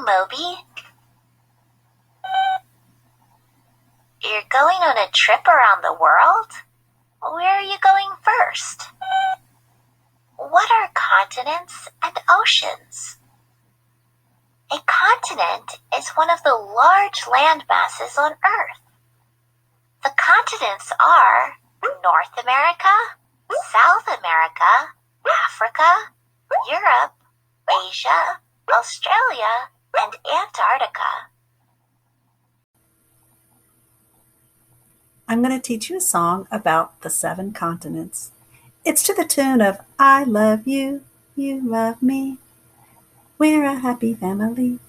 Moby. You're going on a trip around the world? Where are you going first? What are continents and oceans? A continent is one of the large land masses on Earth. The continents are North America, South America, Africa, Europe, Asia, Australia, and Antarctica. I'm going to teach you a song about the 7 continents. It's to the tune of I love you, you love me, we're a happy family.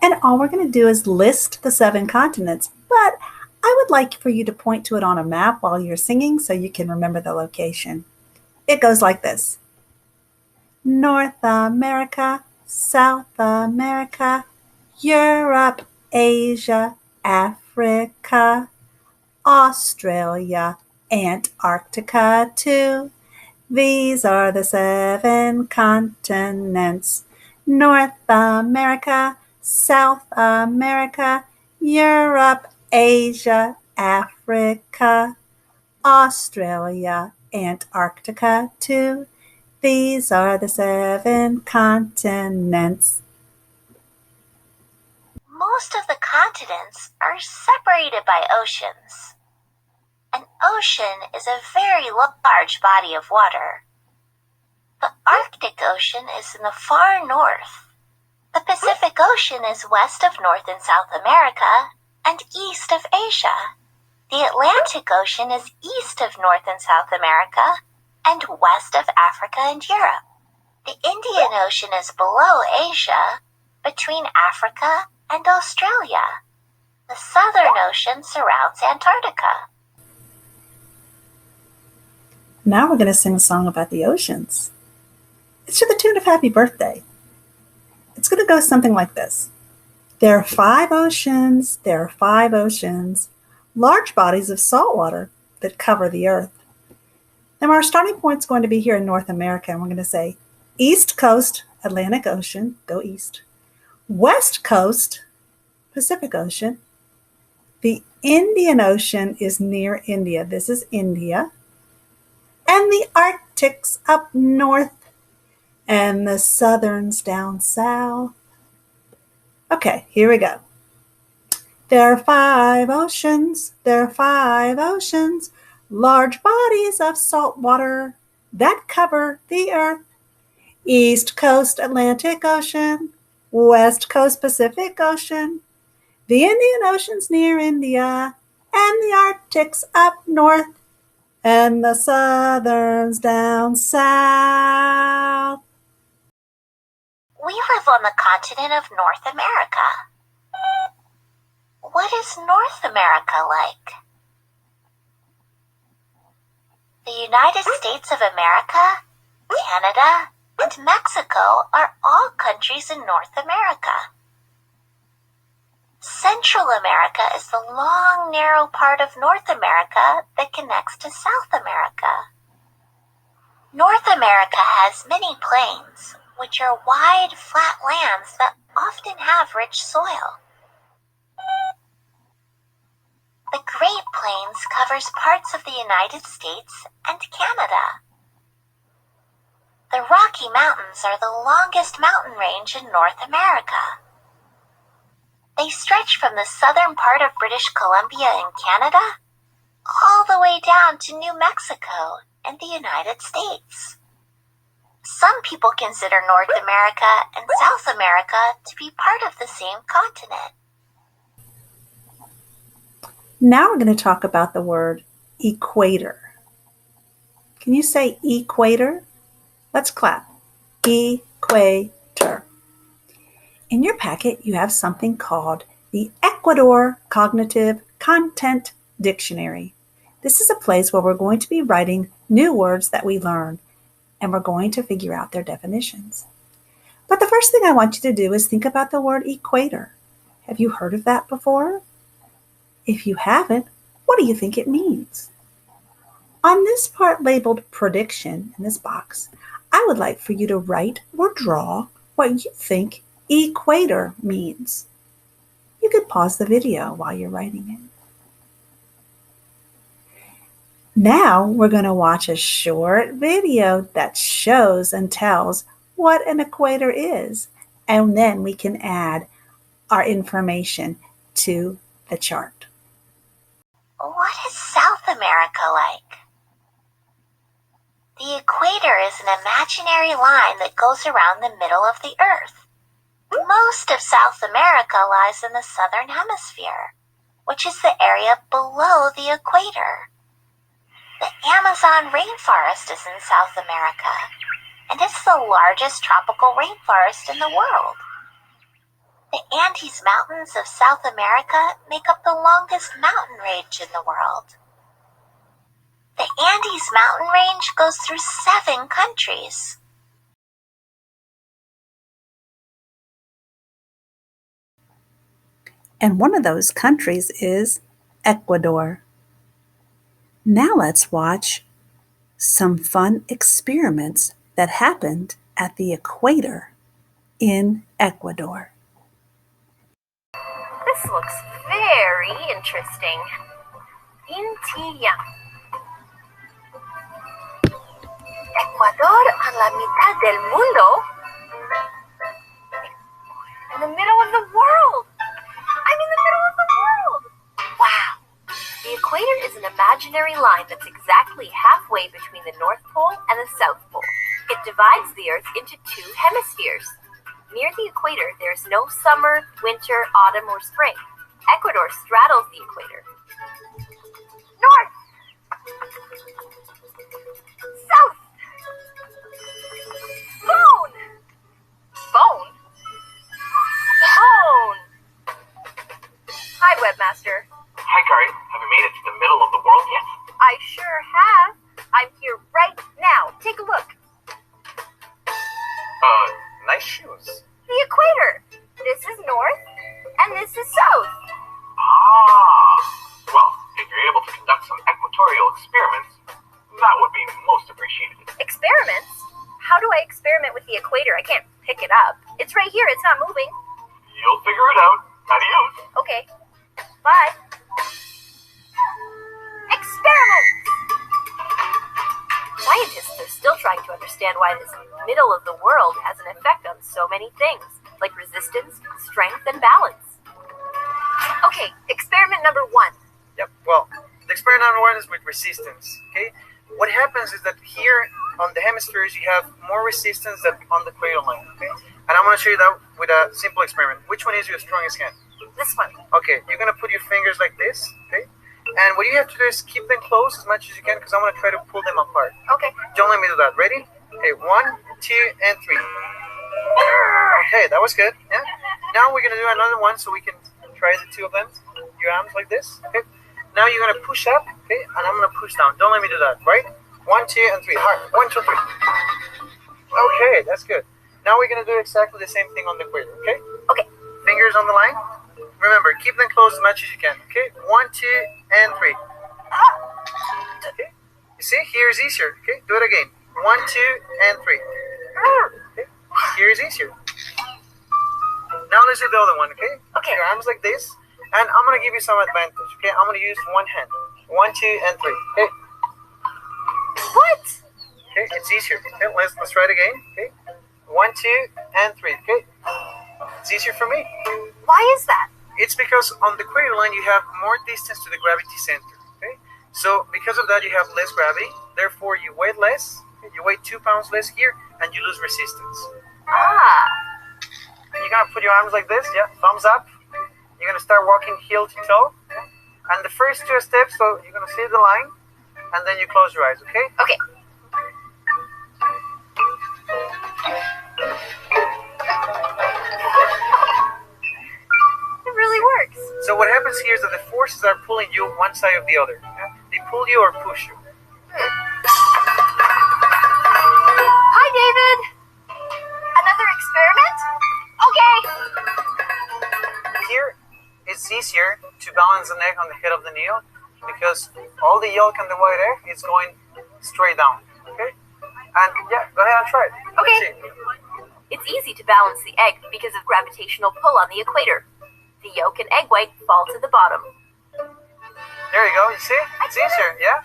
And all we're going to do is list the 7 continents, but I would like for you to point to it on a map while you're singing so you can remember the location. It goes like this. North America, South America, Europe, Asia, Africa, Australia, Antarctica too. These are the 7 continents. North America, South America, Europe, Asia, Africa, Australia, Antarctica too. These are the 7 continents. Most of the continents are separated by oceans. An ocean is a very large body of water. The Arctic Ocean is in the far north. The Pacific Ocean is west of North and South America and east of Asia. The Atlantic Ocean is east of North and South America and west of Africa and Europe. The Indian Ocean is below Asia, between Africa and Australia. The Southern Ocean surrounds Antarctica. Now we're going to sing a song about the oceans. It's to the tune of Happy Birthday. It's going to go something like this. There are 5 oceans, there are 5 oceans, large bodies of salt water that cover the earth. Now our starting point is going to be here in North America, and we're going to say East Coast, Atlantic Ocean, go east. West Coast, Pacific Ocean. The Indian Ocean is near India. This is India. And the Arctic's up north, and the Southern's down south. Okay, here we go. There are 5 oceans, there are 5 oceans, large bodies of salt water that cover the earth. East Coast Atlantic Ocean, West Coast Pacific Ocean, the Indian Ocean's near India, and the Arctic's up north, and the Southern's down south. We live on the continent of North America. What is North America like? The United States of America, Canada, and Mexico are all countries in North America. Central America is the long, narrow part of North America that connects to South America. North America has many plains, which are wide, flat lands that often have rich soil. The Great Plains covers parts of the United States and Canada. The Rocky Mountains are the longest mountain range in North America. They stretch from the southern part of British Columbia in Canada all the way down to New Mexico and the United States. Some people consider North America and South America to be part of the same continent. Now we're going to talk about the word equator. Can you say equator? Let's clap. Equator. In your packet, you have something called the Equator Cognitive Content Dictionary. This is a place where we're going to be writing new words that we learn, and we're going to figure out their definitions. But the first thing I want you to do is think about the word equator. Have you heard of that before? If you haven't, what do you think it means? On this part labeled prediction in this box, I would like for you to write or draw what you think equator means. You could pause the video while you're writing it. Now we're going to watch a short video that shows and tells what an equator is, and then we can add our information to the chart. What is South America like? The equator is an imaginary line that goes around the middle of the Earth. Most of South America lies in the southern hemisphere, which is the area below the equator. The Amazon rainforest is in South America, and it's the largest tropical rainforest in the world. The Andes Mountains of South America make up the longest mountain range in the world. The Andes mountain range goes through 7 countries. And one of those countries is Ecuador. Now let's watch some fun experiments that happened at the equator in Ecuador. This looks very interesting. Intilla. Ecuador a la mitad del mundo. In the middle of the world. I'm in the middle of the world. Wow. The equator is an imaginary line that's exactly halfway between the North Pole and the South Pole. It divides the Earth into 2 hemispheres. Near the equator, there is no summer, winter, autumn, or spring. Ecuador straddles the equator. North! South! Phone! Phone? Phone! Hi, Webmaster. Hi, Kari. Have you made it to the middle of the world yet? I sure have. I'm here right now. Take a look. Nice shoes. The equator. This is north, and this is south. Well, if you're able to conduct some equatorial experiments, that would be most appreciated. Experiments? How do I experiment with the equator? I can't pick it up. It's right here. It's not moving. You'll figure it out. Adios. Okay. Bye. Experiment! Scientists are still trying to understand why this middle of the world has an effect on so many things, like resistance, strength, and balance. Okay, experiment number 1. Yep, well, the experiment number 1 is with resistance, okay? What happens is that here on the hemispheres, you have more resistance than on the equator line, okay? And I'm going to show you that with a simple experiment. Which one is your strongest hand? This one. Okay, you're going to put your fingers like this, okay? And what you have to do is keep them close as much as you can because I'm going to try to pull them apart. Okay. Don't let me do that. Ready? Okay, 1, 2, and 3. Okay, that was good. Yeah. Now we're going to do another one so we can try the 2 of them. Your arms like this. Okay. Now you're going to push up, okay? And I'm going to push down. Don't let me do that, right? 1, 2, and 3. Hard. 1, 2, 3. Okay, that's good. Now we're going to do exactly the same thing on the equator, okay? Okay. Fingers on the line. Remember, keep them closed as much as you can, okay? 1, 2, and 3. Okay. You see, here is easier, okay? Do it again. 1, 2, and 3. Okay. Here is easier. Now let's do the other one, okay? Okay. Your arms like this. And I'm going to give you some advantage, okay? I'm going to use one hand. 1, 2, and 3. Okay. What? Okay, it's easier. Okay, let's try it again. Okay. 1, 2, and 3. Okay. It's easier for me. Why is that? It's because on the equator line you have more distance to the gravity center. Okay. So because of that you have less gravity. Therefore you weigh less. Okay? You weigh 2 pounds less here, and you lose resistance. You're gonna put your arms like this. Yeah. Thumbs up. You're gonna start walking heel to toe. Okay? And the first 2 steps, so you're gonna see the line, and then you close your eyes. Okay. Okay. It really works. So what happens here is that the forces are pulling you one side or the other. Yeah? They pull you or push you. Hi, David. Another experiment? Okay. Here, it's easier to balance the neck on the head of the needle because all the yolk and the white air is going straight down. Okay? And yeah, go ahead and try it. Okay. Let's see. It's easy to balance the egg because of gravitational pull on the equator. The yolk and egg white fall to the bottom. There you go. You see? It's easier, yeah?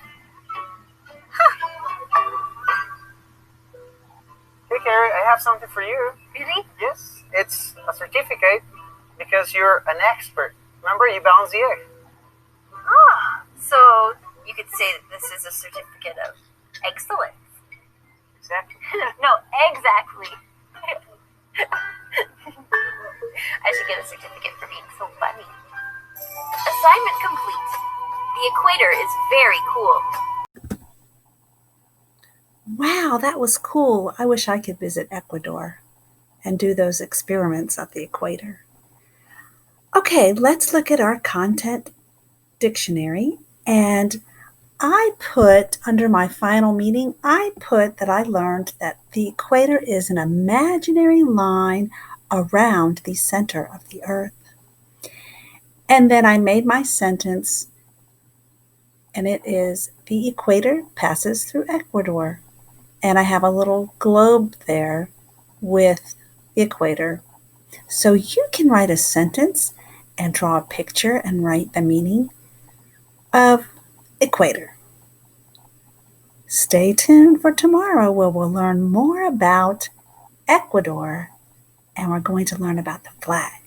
Hey, Carrie, I have something for you. Really? Yes, it's a certificate because you're an expert. Remember, you balanced the egg. Ah, so you could say that this is a certificate of excellence. Exactly. No, exactly. I should get a certificate for being so funny. Assignment complete. The equator is very cool. Wow, that was cool. I wish I could visit Ecuador and do those experiments at the equator. Okay, let's look at our content dictionary. And I put, under my final meeting, I put that I learned that the equator is an imaginary line around the center of the earth. And then I made my sentence, and it is, the equator passes through Ecuador. And I have a little globe there with the equator. So you can write a sentence and draw a picture and write the meaning of equator. Stay tuned for tomorrow where we'll learn more about Ecuador and we're going to learn about the flag.